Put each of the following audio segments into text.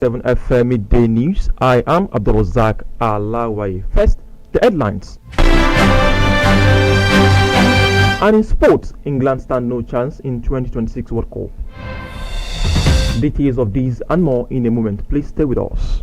7 FM Midday News. I am ABDULRASAQ ALAWAYE. First, the headlines. And in sports, England stand no chance in 2026 World Cup. Details of these and more in a moment. Please stay with us.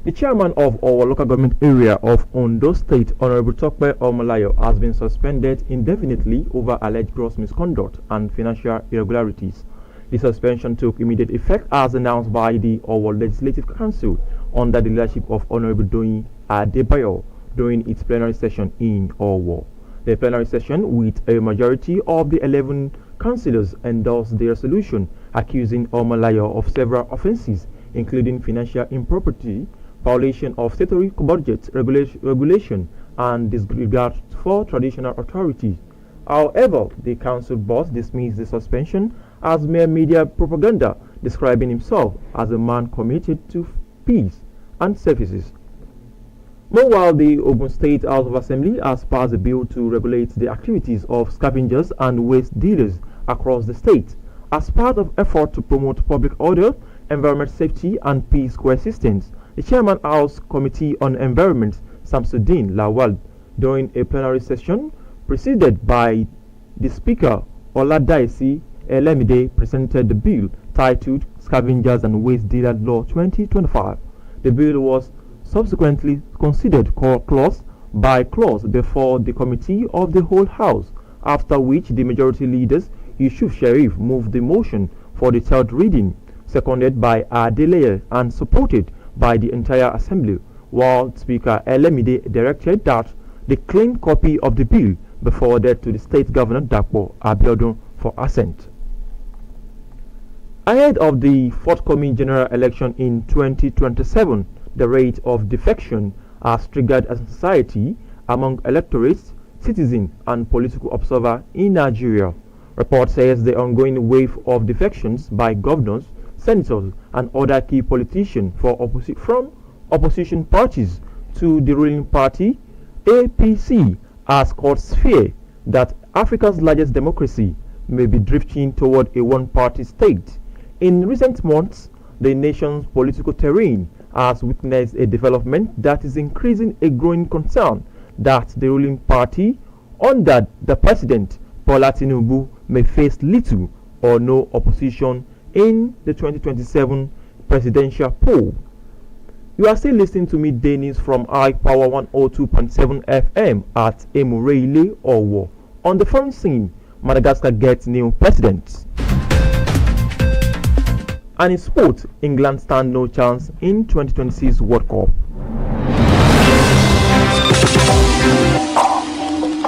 The chairman of our local government area of Ondo State, Honorable Tokpe Omolayo, has been suspended indefinitely over alleged gross misconduct and financial irregularities. The suspension took immediate effect as announced by the Owo Legislative Council under the leadership of Honorable Doyin Adebayo during its plenary session in Owo. The plenary session, with a majority of the 11 councillors, endorsed the resolution accusing Omolayo of several offences, including financial impropriety, violation of statutory budget regulation, and disregard for traditional authorities. However, the council boss dismissed the suspension as mere media propaganda, describing himself as a man committed to peace and services. Meanwhile, the Ogun State House of Assembly has passed a bill to regulate the activities of scavengers and waste dealers across the state as part of effort to promote public order, environment safety, and peace coexistence. The Chairman House Committee on Environment, Samsudeen Lawal, during a plenary session preceded by the Speaker Oladaisi Elemide, presented the bill titled Scavengers and Waste Dealer Law 2025. The bill was subsequently considered clause by clause before the Committee of the Whole House, after which the majority leaders Yusuf Sharif moved the motion for the third reading, seconded by Adeleye and supported by the entire assembly, while Speaker Elemide directed that the clean copy of the bill be forwarded to the State Governor Dapo Abiodun for assent. Ahead of the forthcoming general election in 2027, the rate of defection has triggered anxiety among electorates, citizens, and political observers in Nigeria. Report says the ongoing wave of defections by governors, senators, and other key politicians from opposition parties to the ruling party, APC, has caused fear that Africa's largest democracy may be drifting toward a one-party state. In recent months, the nation's political terrain has witnessed a development that is increasing a growing concern that the ruling party, under the President Bola Tinubu, may face little or no opposition in the 2027 presidential poll. You are still listening to Midday News from I Power 102.7 FM at Emureile, Owo. On the foreign scene, Madagascar gets new president. And in sport, England stand no chance in 2026 World Cup.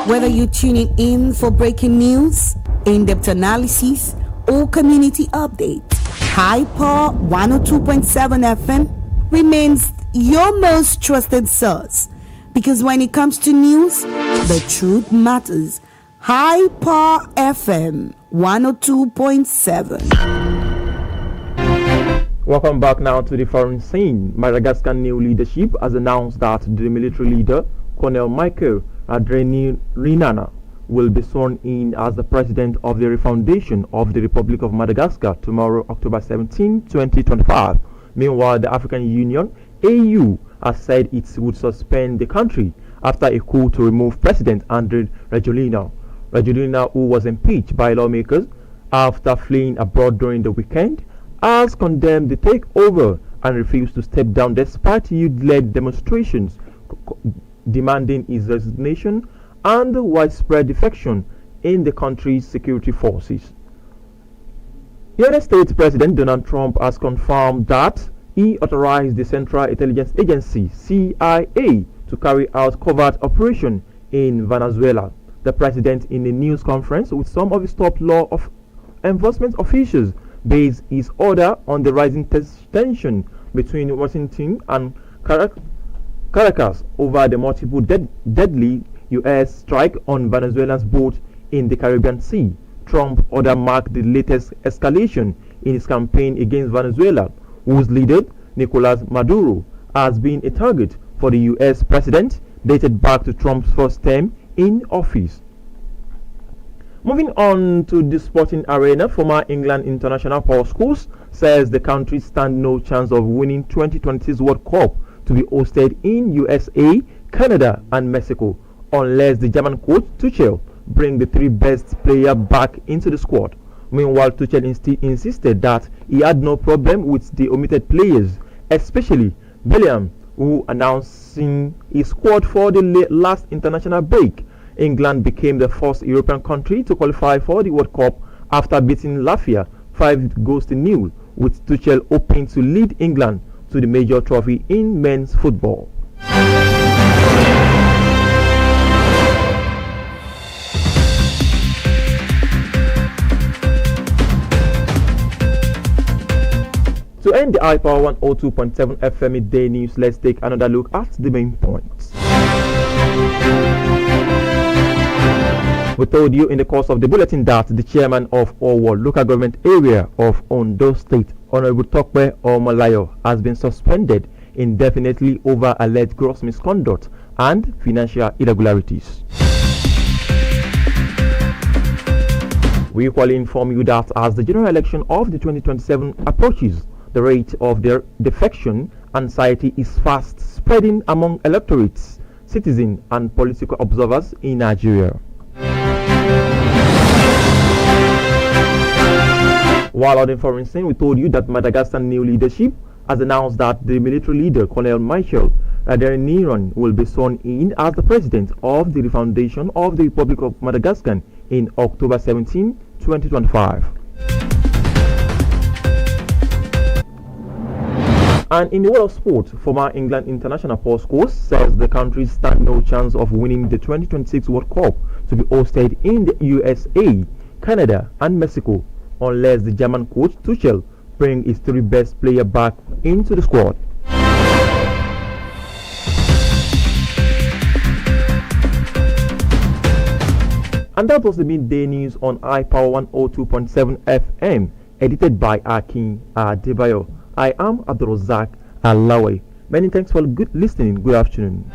Whether you're tuning in for breaking news, in-depth analysis, or community updates, High Power 102.7 FM remains your most trusted source, because when it comes to news, the truth matters. High Power FM 102.7. Welcome back now to the foreign scene. Madagascar new leadership has announced that the military leader, Colonel Michael Adrenirinana, will be sworn in as the president of the Foundation of the Republic of Madagascar tomorrow, October 17, 2025. Meanwhile, the African Union, AU, has said it would suspend the country after a coup to remove President Andry Rajoelina. Rajoelina, who was impeached by lawmakers after fleeing abroad during the weekend, has condemned the takeover and refused to step down despite youth-led demonstrations demanding his resignation and widespread defection in the country's security forces. United States President Donald Trump has confirmed that he authorized the Central Intelligence Agency, CIA, to carry out covert operation in Venezuela. The president, in a news conference with some of his top law enforcement officials, based his order on the rising tension between Washington and Caracas over the multiple deadly U.S. strike on Venezuela's boat in the Caribbean Sea. Trump's order marked the latest escalation in his campaign against Venezuela, whose leader, Nicolas Maduro, has been a target for the U.S. president dated back to Trump's first term in office. Moving on to the sporting arena, former England international Paul Scholes says the country stand no chance of winning 2026 World Cup to be hosted in USA, Canada and Mexico unless the German coach Tuchel bring the three best players back into the squad. Meanwhile, Tuchel insisted that he had no problem with the omitted players, especially Bellingham, who announcing his squad for the last international break. England became the first European country to qualify for the World Cup after beating Latvia 5-0, with Tuchel hoping to lead England to the major trophy in men's football. To end the iPower 102.7 FM midday news, let's take another look at the main points. We told you in the course of the bulletin that the chairman of Owo local government area of Ondo State, Honorable Tokpe Omolayo, has been suspended indefinitely over alleged gross misconduct and financial irregularities. We equally inform you that as the general election of the 2027 approaches, the rate of their defection anxiety is fast spreading among electorates, citizens and political observers in Nigeria. While on the foreign scene, we told you that Madagascar new leadership has announced that the military leader, Colonel Michael Radeniran, will be sworn in as the president of the Foundation of the Republic of Madagascar in October 17, 2025. And in the world of sport, former England international Paul Scholes says the country stand no chance of winning the 2026 World Cup to be hosted in the USA, Canada and Mexico unless the German coach Tuchel bring his three best players back into the squad. And that was the midday news on iPower 102.7 FM, edited by Akin Adebayo. I am ABDULRASAQ. ALAWAYE. Many thanks for good listening. Good afternoon.